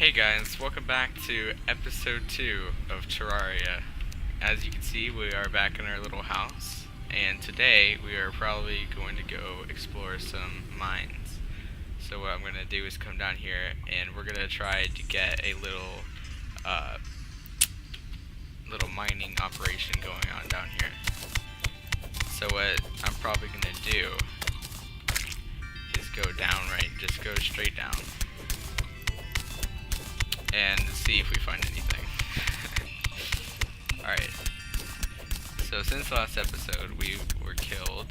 Hey guys, welcome back to episode 2 of Terraria. As you can see, we are back in our little house, and today we are probably going to go explore some mines. So what I'm going to do is come down here, and we're going to try to get a uh, little mining operation going on down here. So what I'm probably going to do is go down, right, just go straight down. And see if we find anything. Alright. So since the last episode, we were killed,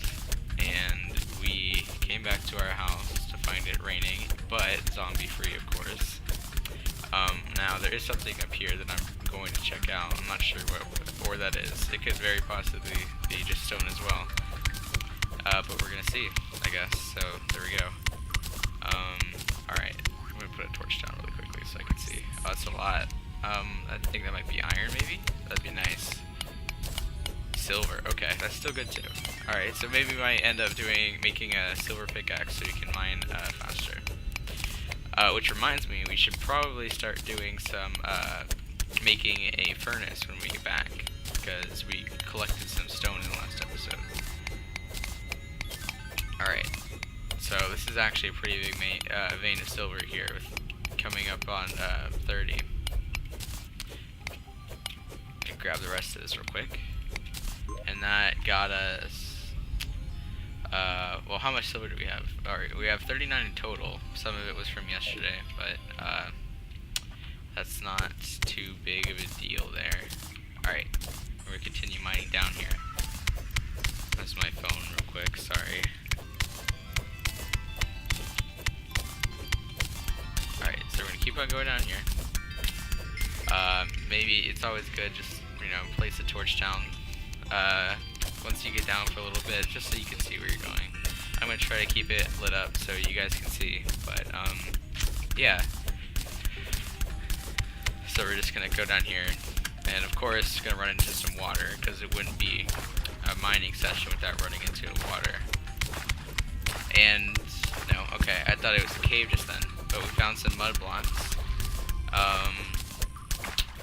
and we came back to our house to find it raining, but zombie-free, of course. Now, there is something up here that I'm going to check out. I'm not sure where that is. It could very possibly be just stone as well. But we're gonna see, I guess. So, there we go. Alright. I'm gonna put a torch down really quickly so I can see. Oh, that's a lot. I think that might be iron, maybe? That'd be nice. Silver. Okay, that's still good too. Alright, so maybe we might end up making a silver pickaxe so we can mine faster. Which reminds me, we should probably start doing some making a furnace when we get back, because we collected some stone in the last episode. Alright, so this is actually a pretty big vein of silver here, with coming up on 30. And grab the rest of this real quick. And that got us, well, how much silver do we have? Alright, we have 39 in total. Some of it was from yesterday, but that's not too big of a deal there. Alright, we're gonna continue mining down here. That's my phone real quick, sorry. Alright, so we're gonna keep on going down here. Maybe it's always good just, place a torch down once you get down for a little bit, just so you can see where you're going. I'm gonna try to keep it lit up so you guys can see, but yeah. So we're just gonna go down here, and of course gonna run into some water, because it wouldn't be a mining session without running into water. And no, okay, I thought it was a cave just then, but we found some mud blocks,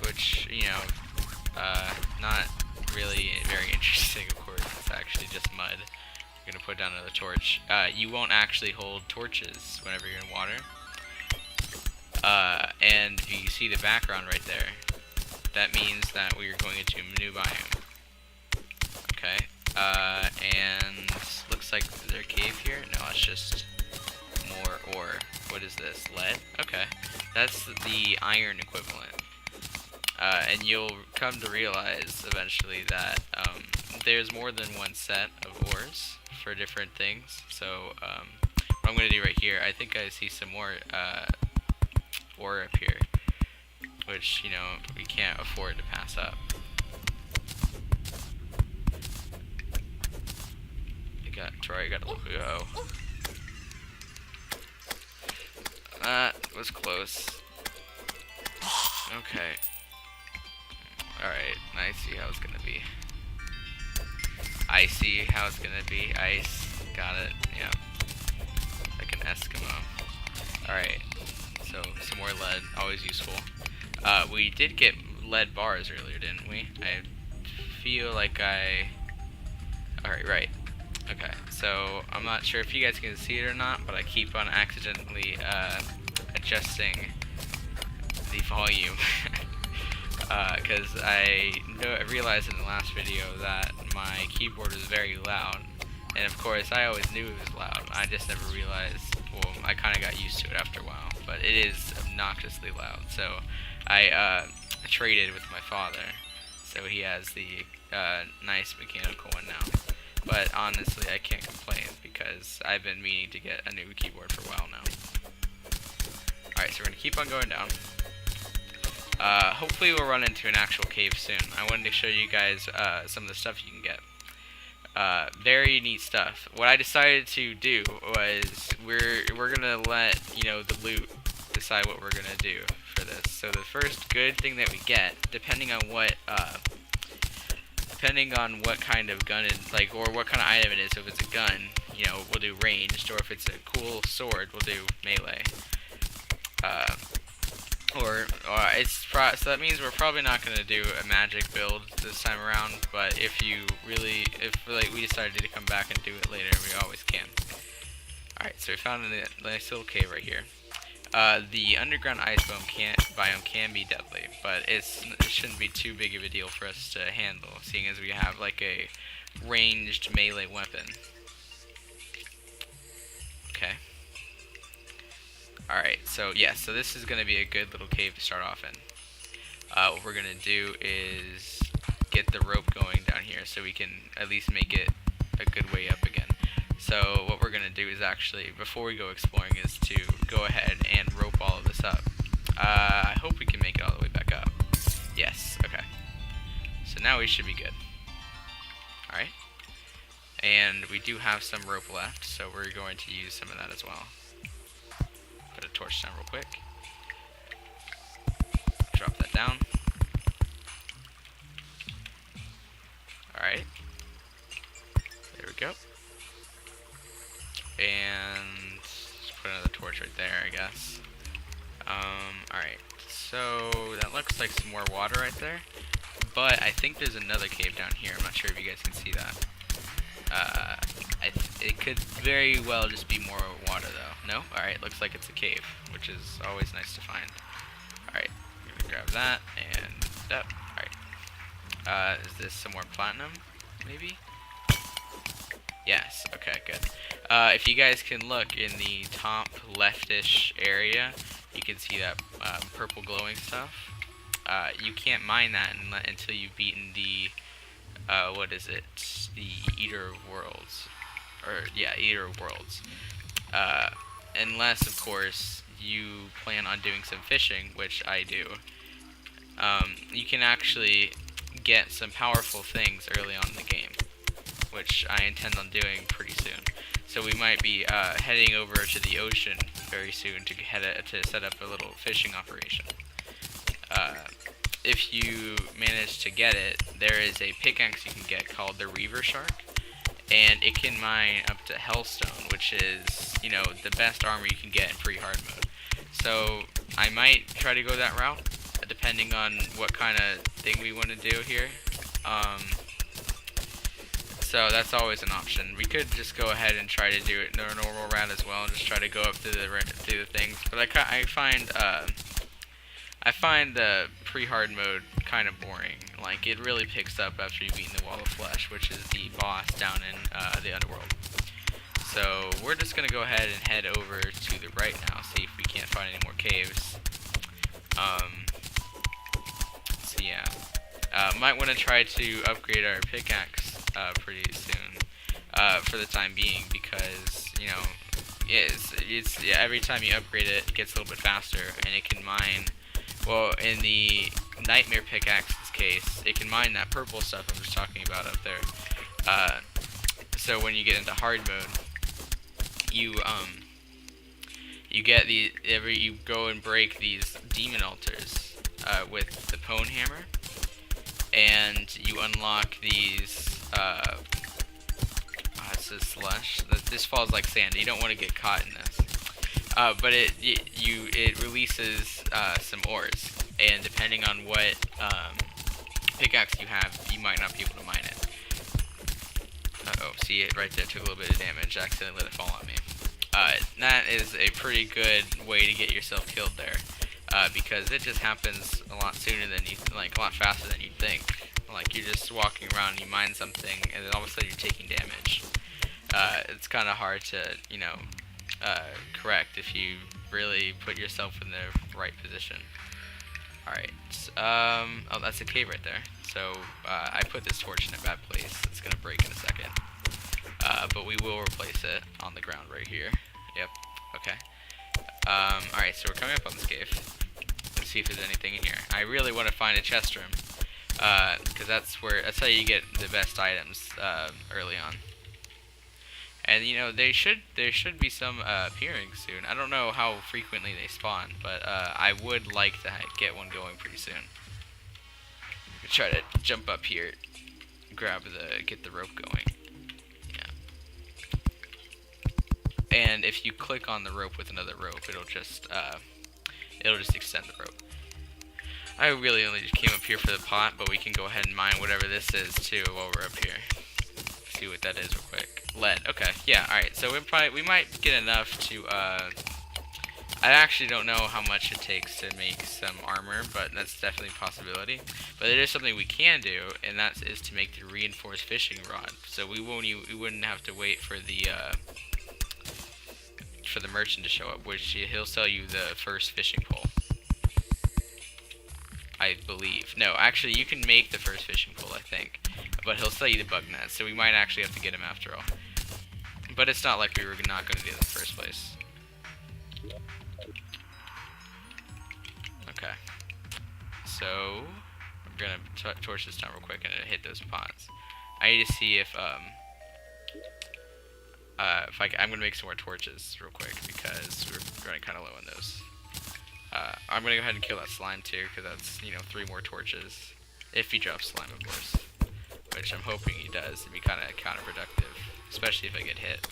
which, not really very interesting, of course. It's actually just mud. I'm gonna put down another torch. You won't actually hold torches whenever you're in water. And you see the background right there. That means that we are going into a new biome. Okay. And looks like there's a cave here. No, it's just more ore. What is this? Lead? Okay. That's the iron equivalent. And you'll come to realize eventually that there's more than one set of ores for different things. So what I'm going to do right here, I think I see some more ore up here, which, we can't afford to pass up. Troy got a look ago. That was close. Okay. Alright, I see how it's gonna be. I see how it's gonna be. Ice. Got it. Yeah. Like an Eskimo. Alright. So, some more lead. Always useful. We did get lead bars earlier, didn't we? I feel like Alright, right. Okay. So, I'm not sure if you guys can see it or not, but I keep on accidentally adjusting the volume. Because I realized in the last video that my keyboard was very loud, and of course I always knew it was loud. I just never realized. Well, I kind of got used to it after a while, but it is obnoxiously loud. So I traded with my father, so he has the nice mechanical one now. But honestly, I can't complain because I've been meaning to get a new keyboard for a while now. Alright, so we're gonna keep on going down. Hopefully we'll run into an actual cave soon. I wanted to show you guys some of the stuff you can get. Very neat stuff. What I decided to do was we're gonna let the loot decide what we're gonna do for this. So the first good thing that we get, depending on what kind of gun it, or what kind of item it is. So if it's a gun, we'll do ranged, or if it's a cool sword, we'll do melee. So that means we're probably not gonna do a magic build this time around. But if like we decided to come back and do it later, we always can. All right, so we found a nice little cave right here. The underground ice biome can be deadly, but it shouldn't be too big of a deal for us to handle, seeing as we have like a ranged melee weapon. Okay. Alright, so yeah, so this is going to be a good little cave to start off in. What we're going to do is get the rope going down here so we can at least make it a good way up again. So what we're going to do is actually, before we go exploring, is to go ahead and rope all of this up. I hope we can make it all the way back up. Yes, okay. So now we should be good. Alright. And we do have some rope left, so we're going to use some of that as well. Put a torch down real quick. Drop that down. Alright. There we go. And just put another torch right there, I guess. Alright. So that looks like some more water right there. But I think there's another cave down here. I'm not sure if you guys can see that. It could very well just be more water though. No? Alright, looks like it's a cave, which is always nice to find. Alright, I'm gonna grab that and that. Alright. Is this some more platinum? Maybe? Yes, okay, good. If you guys can look in the top leftish area, you can see that purple glowing stuff. You can't mine that until you've beaten the what is it? The Eater of Worlds. Or, yeah, Eater of Worlds. Unless, of course, you plan on doing some fishing, which I do. You can actually get some powerful things early on in the game, which I intend on doing pretty soon. So we might be heading over to the ocean very soon to set up a little fishing operation. If you manage to get it, there is a pickaxe you can get called the Reaver Shark, and it can mine up to Hellstone, which is, you know, the best armor you can get in free hard mode. So I might try to go that route, depending on what kind of thing we want to do here. So that's always an option. We could just go ahead and try to do it in a normal route as well, and just try to go up through the things. But I find the pre-hard mode kind of boring. Like, it really picks up after you've beaten the Wall of Flesh, which is the boss down in the Underworld. So we're just gonna go ahead and head over to the right now, see if we can't find any more caves. So yeah, might want to try to upgrade our pickaxe pretty soon, for the time being, because, you know, yeah, every time you upgrade it, it gets a little bit faster, and it can mine. Well, in the Nightmare Pickaxe's case, it can mine that purple stuff I was talking about up there. So when you get into hard mode, you get you go and break these demon altars with the Pwn Hammer, and you unlock these. It says slush. This falls like sand. You don't want to get caught in this. But it releases some ores, and depending on what pickaxe you have, you might not be able to mine it. Uh-oh, see it right there, took a little bit of damage, I accidentally let it fall on me. That is a pretty good way to get yourself killed there, because it just happens a lot sooner than a lot faster than you'd think. Like, you're just walking around and you mine something, and then all of a sudden you're taking damage. It's kind of hard to, you know, correct if you really put yourself in the right position. Alright, oh, that's a cave right there. So, I put this torch in a bad place. It's gonna break in a second. But we will replace it on the ground right here. Yep, okay. Alright, so we're coming up on this cave. Let's see if there's anything in here. I really want to find a chest room, because that's how you get the best items, early on. And, you know, there should be some appearing soon. I don't know how frequently they spawn, but I would like to get one going pretty soon. Try to jump up here, get the rope going. Yeah. And if you click on the rope with another rope, it'll just It'll just extend the rope. I really only just came up here for the pot, but we can go ahead and mine whatever this is too while we're up here. See what that is real quick. Lead. Okay. Yeah. All right. So we might get enough to. I actually don't know how much it takes to make some armor, but that's definitely a possibility. But it is something we can do, and that is to make the reinforced fishing rod. So we wouldn't have to wait for the merchant to show up, which he'll sell you the first fishing pole. I believe. No, actually, you can make the first fishing pole, I think. But he'll sell you the bug net, so we might actually have to get him after all. But it's not like we were not going to do it in the first place. Okay. So, I'm going to torch this down real quick and hit those pots. I need to see if I'm going to make some more torches real quick because we're running kind of low on those. I'm going to go ahead and kill that slime too, because that's, 3 more torches. If he drops slime, of course. Which I'm hoping he does. It'd be kind of counterproductive, especially if I get hit.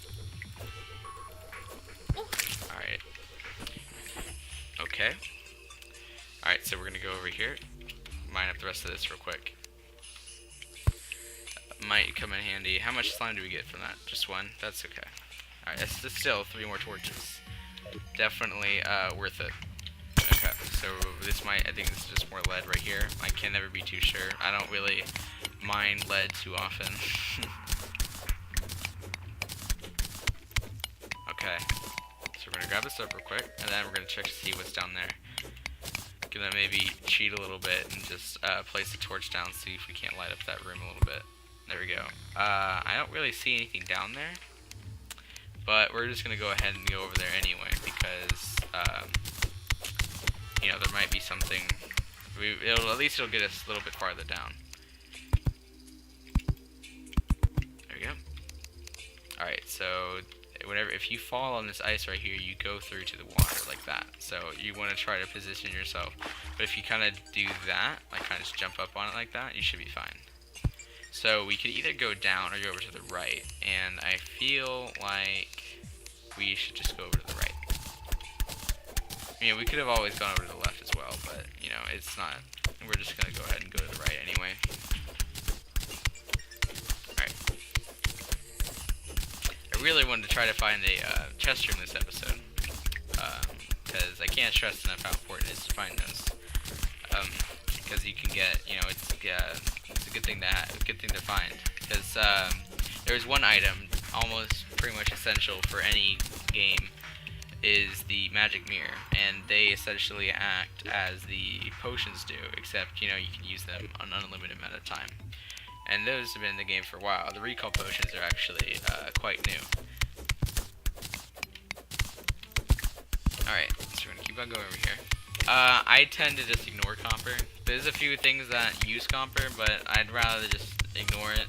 Alright. Okay. Alright, so we're going to go over here. Mine up the rest of this real quick. Might come in handy. How much slime do we get from that? Just 1? That's okay. Alright, that's still 3 more torches. Definitely worth it. Okay, so I think this is just more lead right here. I can never be too sure. I don't really mine lead too often. Okay, so we're gonna grab this up real quick, and then we're gonna check to see what's down there. Gonna maybe cheat a little bit and just place the torch down, see if we can't light up that room a little bit. There we go. I don't really see anything down there, but we're just gonna go ahead and go over there anyway because there might be something. At least it'll get us a little bit farther down. There we go. All right, so if you fall on this ice right here, you go through to the water like that. So you want to try to position yourself. But if you kind of do that, like kind of just jump up on it like that, you should be fine. So we could either go down or go over to the right. And I feel like we should just go over to the right. We could have always gone over to the left as well, but, it's not. We're just going to go ahead and go to the right anyway. Alright. I really wanted to try to find a chest room this episode, because I can't stress enough how important it is to find those. Because you can get, it's a good thing to have, a good thing to find. Because there's one item, almost pretty much essential for any game, is the magic mirror, and they essentially act as the potions do, except, you can use them an unlimited amount of time. And those have been in the game for a while. The recall potions are actually quite new. Alright, so we're going to keep on going over here. I tend to just ignore Comper. There's a few things that use Comper, but I'd rather just ignore it.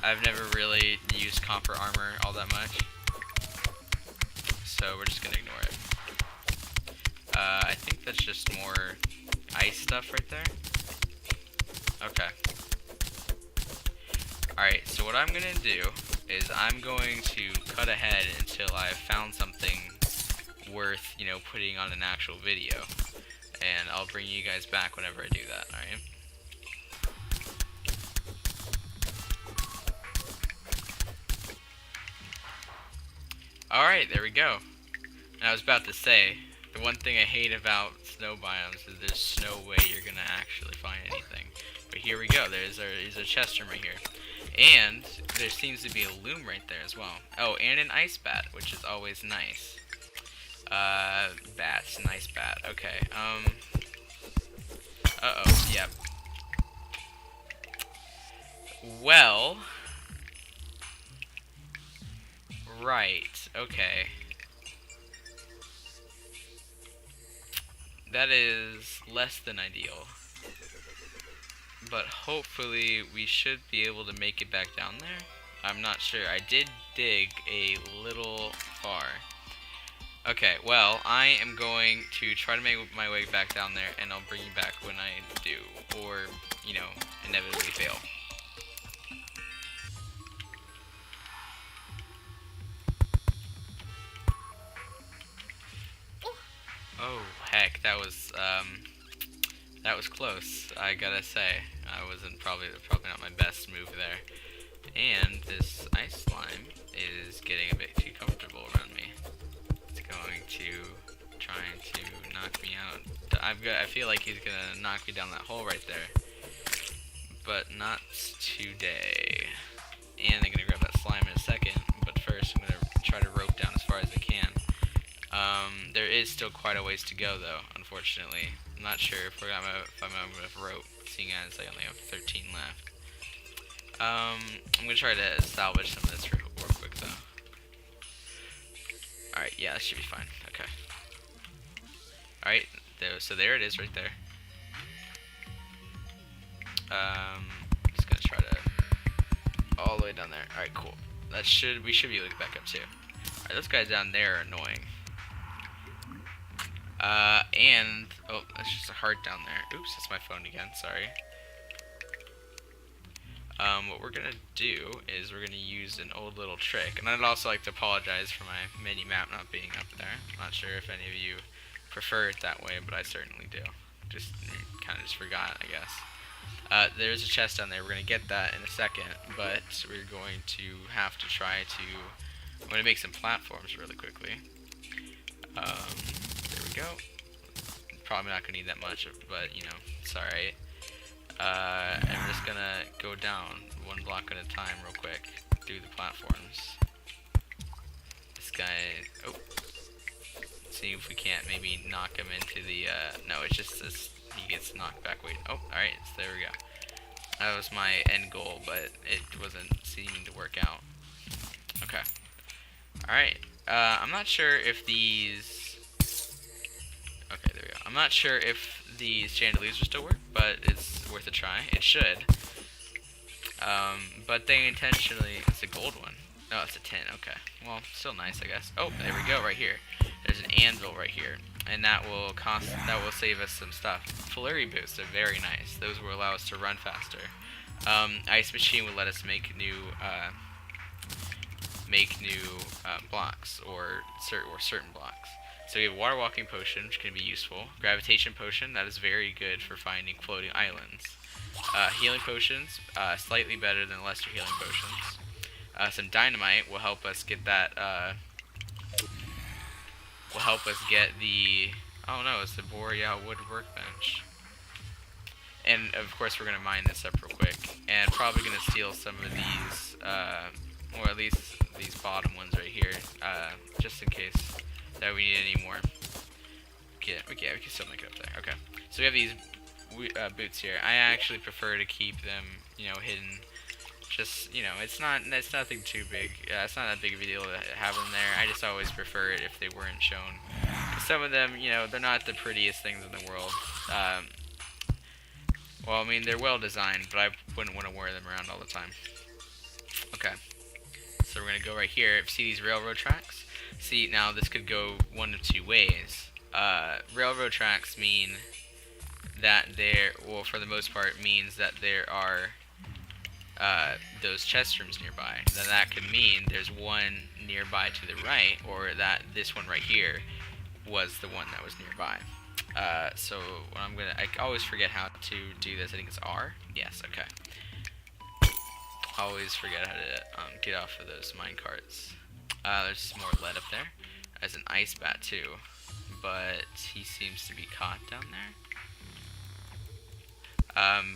I've never really used Comper armor all that much. So we're just going to ignore it. I think that's just more ice stuff right there. Okay. Alright, so what I'm going to do is I'm going to cut ahead until I've found something worth, putting on an actual video. And I'll bring you guys back whenever I do that, alright? Alright, there we go. And I was about to say, the one thing I hate about snow biomes is there's no way you're gonna actually find anything. But here we go, there's a chest room right here. And there seems to be a loom right there as well. Oh, and an ice bat, which is always nice. Bats, nice bat. Okay, uh-oh, yep. Well, right, okay. That is less than ideal. But hopefully we should be able to make it back down there. I'm not sure. I did dig a little far. Okay, well, I am going to try to make my way back down there, and I'll bring you back when I do, or, inevitably fail. Oh, heck. heck, that was close. I gotta say, I wasn't probably not my best move there. And this ice slime is getting a bit too comfortable around me. It's going to trying to knock me out. I feel like he's gonna knock me down that hole right there, but not today. And I'm gonna grab that slime in a second. But first, I'm gonna try to rope down as far as I can. There is still quite a ways to go, though. Unfortunately, I'm not sure if I'm enough rope, seeing as I only have 13 left. I'm gonna try to salvage some of this real quick, though. All right, yeah, that should be fine. Okay. All right, so there it is, right there. Just gonna try to all the way down there. All right, cool. We should be able to get back up too. All right, those guys down there are annoying. And oh, that's just a heart down there. Oops, that's my phone again. Sorry. What we're gonna do is we're gonna use an old little trick, and I'd also like to apologize for my mini map not being up there. I'm not sure if any of you prefer it that way, but I certainly do. Just kind of just forgot, I guess. There's a chest down there. We're gonna get that in a second, but we're going to have to try to. I'm gonna make some platforms really quickly. There we go. Probably not gonna need that much, but you know, it's alright. And we're just gonna go down one block at a time real quick through the platforms. This guy, oh, see if we can't maybe knock him into the, no, it's just this, he gets knocked back, wait, oh, alright, so there we go. That was my end goal, but it wasn't seeming to work out. Okay. Alright, I'm not sure if these, okay, there we go. I'm not sure if these chandeliers will still work, but it's worth a try. It should. But they intentionally, it's a gold one. No, it's a tin, okay. Well, still nice, I guess. Oh, there we go, right here. There's an anvil right here, and that will save us some stuff. Flurry boots are very nice. Those will allow us to run faster. Ice machine will let us make new blocks or certain blocks. So we have water walking potion, which can be useful. Gravitation potion, that is very good for finding floating islands. Healing potions, slightly better than lesser healing potions. Some dynamite will help us get that. Will help us get the. Oh no, it's the Boreal wood workbench. And of course, we're gonna mine this up real quick, and probably gonna steal some of these, or at least these bottom ones right here, just in case that we need any more. We can still make it up there. Okay. So we have these boots here. I actually prefer to keep them, you know, hidden. Just, you know, it's nothing too big. It's not that big of a deal to have them there. I just always prefer it if they weren't shown. Some of them, you know, they're not the prettiest things in the world. Well, I mean, they're well designed, but I wouldn't want to wear them around all the time. Okay. So we're gonna go right here. See these railroad tracks? See, now this could go one of two ways. Railroad tracks mean that well, for the most part, means that there are those chest rooms nearby. Then that could mean there's one nearby to the right, or that this one right here was the one that was nearby. So what I always forget how to do this. I think it's R. Yes. Okay. Always forget how to get off of those mine carts. There's some more lead up there. There's an ice bat too, but he seems to be caught down there.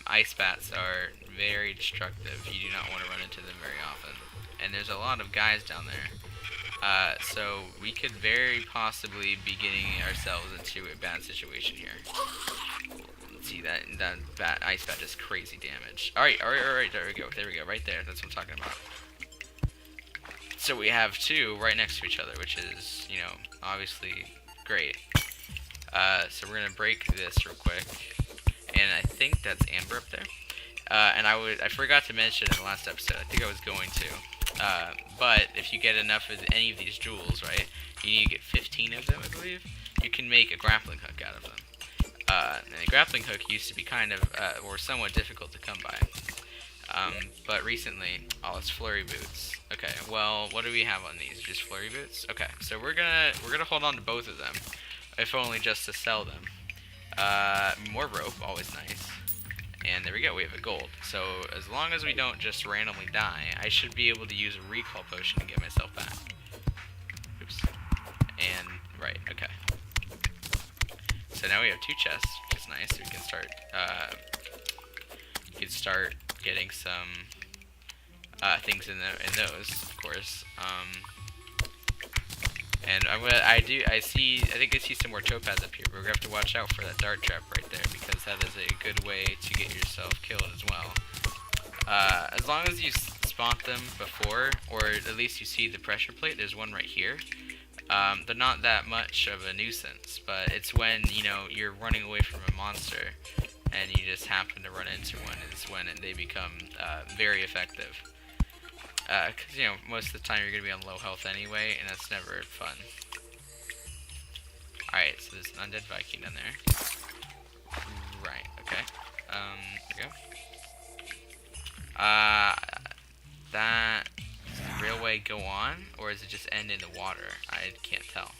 Ice bats are very destructive. You do not want to run into them very often. And there's a lot of guys down there. So we could very possibly be getting ourselves into a bad situation here. Let's see, that ice bat does crazy damage. Alright, there we go, right there. That's what I'm talking about. So we have two right next to each other, which is, you know, obviously great. So we're gonna break this real quick, and I think that's amber up there. And I forgot to mention in the last episode. I think I was going to. But if you get enough of any of these jewels, right, you need to get 15 of them, I believe. You can make a grappling hook out of them. And a grappling hook used to be kind of, or somewhat difficult to come by. But recently, it's flurry boots. Okay, well, what do we have on these? Just flurry boots? Okay, so we're gonna hold on to both of them, if only just to sell them. More rope, always nice. And there we go, we have a gold. So as long as we don't just randomly die, I should be able to use a recall potion to get myself back. Oops. And, right, okay. So now we have 2 chests, which is nice. We can start getting some things in those, of course. And I think I see some more topaz up here, but we're gonna have to watch out for that dart trap right there, because that is a good way to get yourself killed as well. As long as you spawn them before, or at least you see the pressure plate, there's one right here. They're not that much of a nuisance, but it's when, you know, you're running away from a monster, and you just happen to run into one, is when they become very effective. Because, you know, most of the time you're going to be on low health anyway, and that's never fun. Alright, so there's an undead Viking down there. Right, okay. There we go. That railway go on, or does it just end in the water? I can't tell.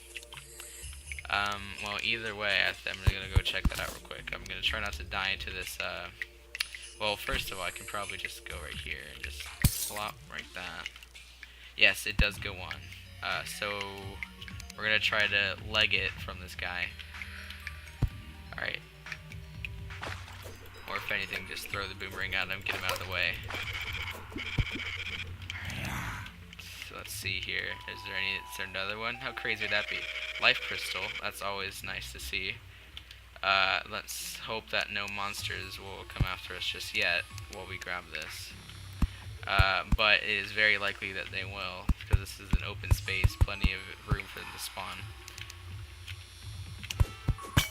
Well, either way, I'm going to go check that out real quick. I'm going to try not to die into this, well, first of all, I can probably just go right here and just flop like that. Yes, it does go on. So we're gonna try to leg it from this guy. Alright. Or if anything, just throw the boomerang at him, get him out of the way. So let's see here. Is there another one? How crazy would that be? Life crystal. That's always nice to see. Let's hope that no monsters will come after us just yet while we grab this. But it is very likely that they will, because this is an open space, plenty of room for them to spawn.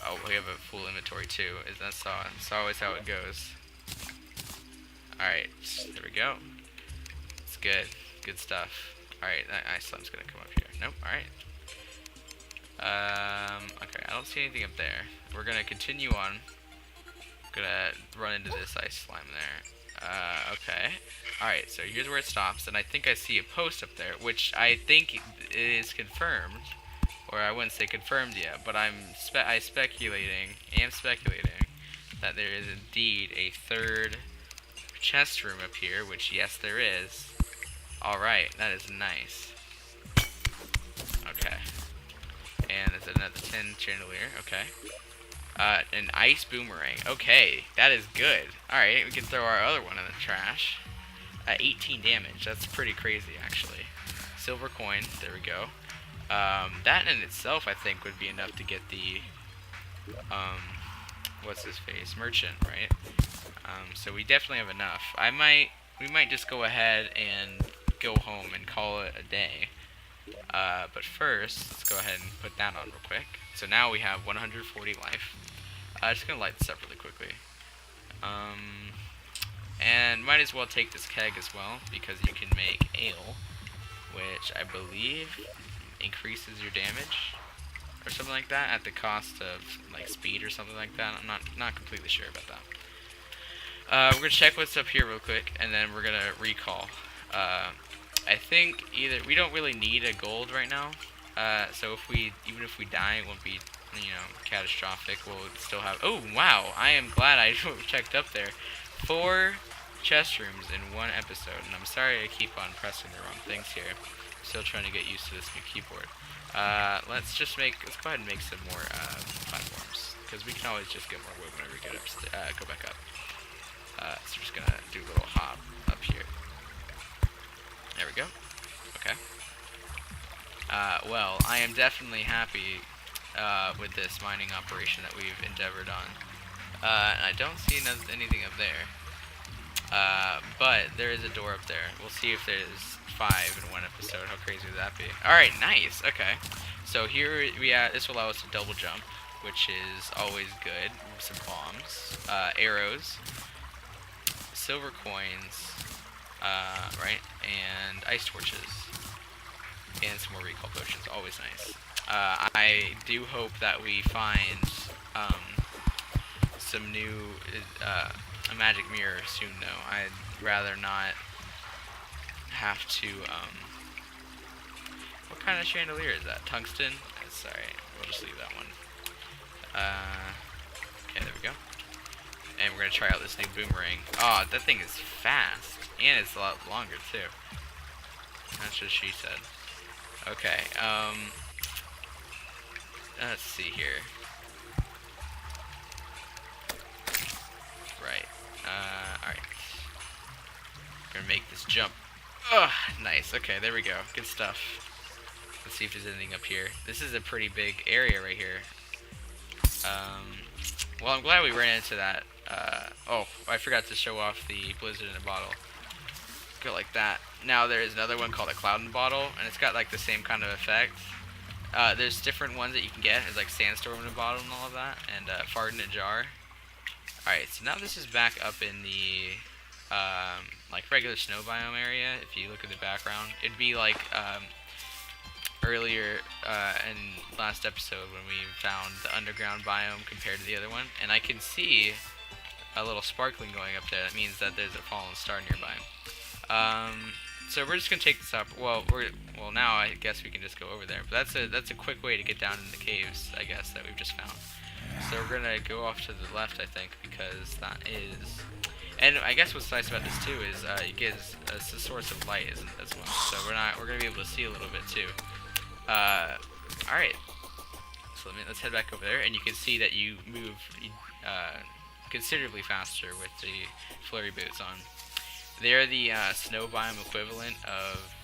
Oh, we have a full inventory too. That's always how it goes. Alright, there we go. It's good. Good stuff. Alright, that ice slime's gonna come up here. Nope, alright. Okay, I don't see anything up there. We're gonna continue on. Gonna run into this ice slime there. Okay. Alright, so here's where it stops, and I think I see a post up there, which I think is confirmed, or I wouldn't say confirmed yet, but am speculating that there is indeed a third chest room up here, which yes there is. Alright, that is nice. Okay. And there's another tin chandelier, okay. An ice boomerang. Okay, that is good. Alright, we can throw our other one in the trash. 18 damage. That's pretty crazy, actually. Silver coin. There we go. That in itself, I think, would be enough to get the, what's his face? Merchant, right? So we definitely have enough. We might just go ahead and go home and call it a day. But first, let's go ahead and put that on real quick. So now we have 140 life. Just gonna light this up really quickly. And might as well take this keg as well, because you can make ale, which I believe increases your damage, or something like that, at the cost of like speed or something like that. I'm not completely sure about that. We're gonna check what's up here real quick, and then we're gonna recall. I think we don't really need a gold right now. So even if we die, it won't be, you know, catastrophic. We'll still have. Oh wow! I am glad I checked up there. 4 chest rooms in 1 episode, and I'm sorry I keep on pressing the wrong things here. I'm still trying to get used to this new keyboard. Let's go ahead and make some more platforms, because we can always just get more wood whenever we get go back up. So we're just gonna do a little hop up here. There we go. Okay. Well, I am definitely happy with this mining operation that we've endeavored on. I don't see anything up there. But there is a door up there. We'll see if there's 5 in 1 episode. How crazy would that be? Alright, nice. Okay. So here this will allow us to double jump, which is always good. Some bombs, arrows, silver coins, right, and ice torches, and some more recall potions. Always nice. I do hope that we find some new a magic mirror soon, though. I'd rather not have to. What kind of chandelier is that? Tungsten? Sorry, we'll just leave that one. we're gonna try out this new boomerang. Oh, that thing is fast, and it's a lot longer too. That's what she said. Okay, let's see here. Right, alright. Gonna make this jump. Ugh, nice. Okay, there we go. Good stuff. Let's see if there's anything up here. This is a pretty big area right here. Well, I'm glad we ran into that. Oh, I forgot to show off the blizzard in a bottle. Go like that. Now there's another one called a cloud in a bottle, and it's got like the same kind of effect. There's different ones that you can get. There's like sandstorm in a bottle and all of that, and fart in a jar. Alright, so now this is back up in the like regular snow biome area. If you look at the background, it'd be like earlier in last episode when we found the underground biome compared to the other one, and I can see a little sparkling going up there. That means that there's a fallen star nearby. So we're just gonna take this up. Well, now I guess we can just go over there. But that's a quick way to get down in the caves, I guess, that we've just found. So we're gonna go off to the left, I think, because that is. And I guess what's nice about this too is it gives us a source of light as well. So we're gonna be able to see a little bit too. All right. So let's head back over there, and you can see that you move considerably faster with the flurry boots on. They're the snow biome equivalent of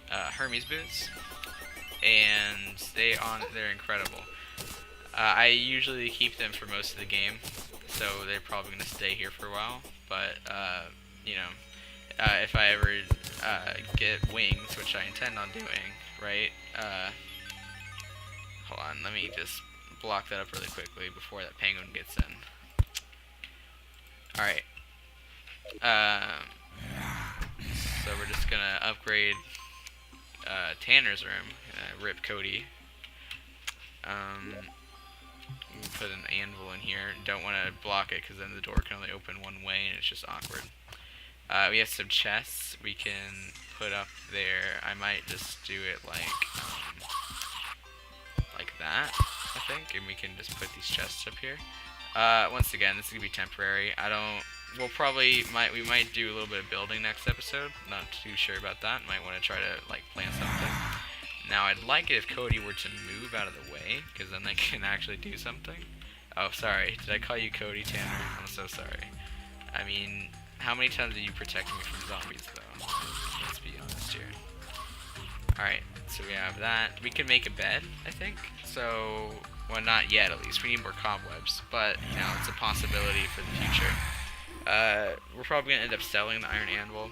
Hermes boots, and they're incredible. I usually keep them for most of the game, so they're probably gonna stay here for a while. But you know, if I ever get wings, which I intend on doing, right? Hold on, let me just block that up really quickly before that penguin gets in. All right. So we're just gonna upgrade Tanner's room. Rip Cody. Put an anvil in here. Don't want to block it because then the door can only open one way and it's just awkward. We have some chests we can put up there. I might just do it like that, I think, and we can just put these chests up here. Once again, this is gonna be temporary. We might do a little bit of building next episode. Not too sure about that. Might want to try to like plan something. Now I'd like it if Cody were to move out of the way, because then they can actually do something. Oh, sorry. Did I call you Cody, Tanner? I'm so sorry. I mean, how many times are you protecting me from zombies, though? Let's be honest here. Alright, so we have that. We can make a bed, I think. So, well, not yet at least. We need more cobwebs, but, you know, it's a possibility for the future. We're probably going to end up selling the iron anvil.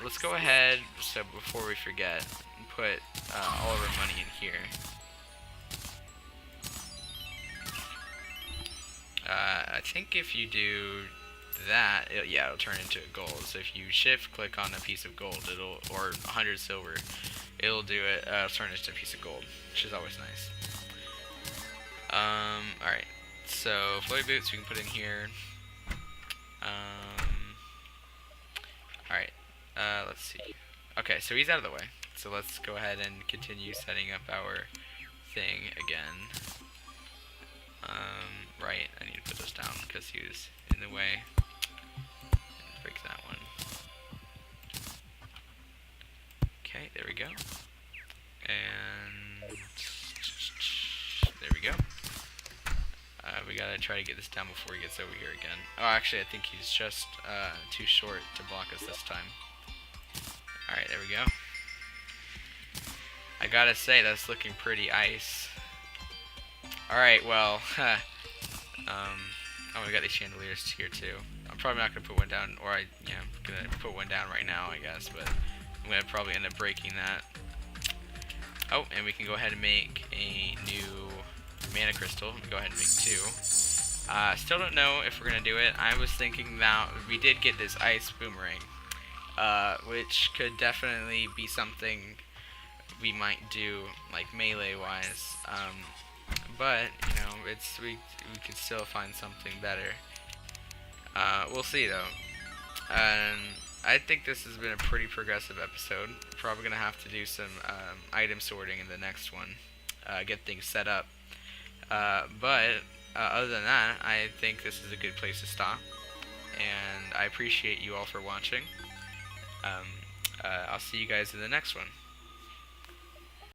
Let's go ahead, so before we forget, and put all of our money in here. I think if you do that, it'll turn into a gold. So if you shift click on a piece of gold, or 100 silver, it'll do it. Turn it into a piece of gold, which is always nice. Alright, so floaty boots we can put in here. Alright, let's see. Okay, so he's out of the way. So let's go ahead and continue setting up our thing again. Right, I need to put this down because he was in the way. And break that one. Okay, there we go. And there we go. We gotta try to get this down before he gets over here again. Oh, actually, I think he's just too short to block us this time. Alright, there we go. I gotta say, that's looking pretty ice. Alright, well, oh, we got these chandeliers here too. I'm probably not gonna put one down, or I'm gonna put one down right now, I guess, but I'm gonna probably end up breaking that. Oh, and we can go ahead and make a new mana crystal. Go ahead and make 2. Still don't know if we're gonna do it. I was thinking that we did get this ice boomerang, which could definitely be something we might do, like melee wise. But you know, we could still find something better. We'll see though. I think this has been a pretty progressive episode. Probably gonna have to do some item sorting in the next one, get things set up. But other than that, I think this is a good place to stop. And I appreciate you all for watching. I'll see you guys in the next one.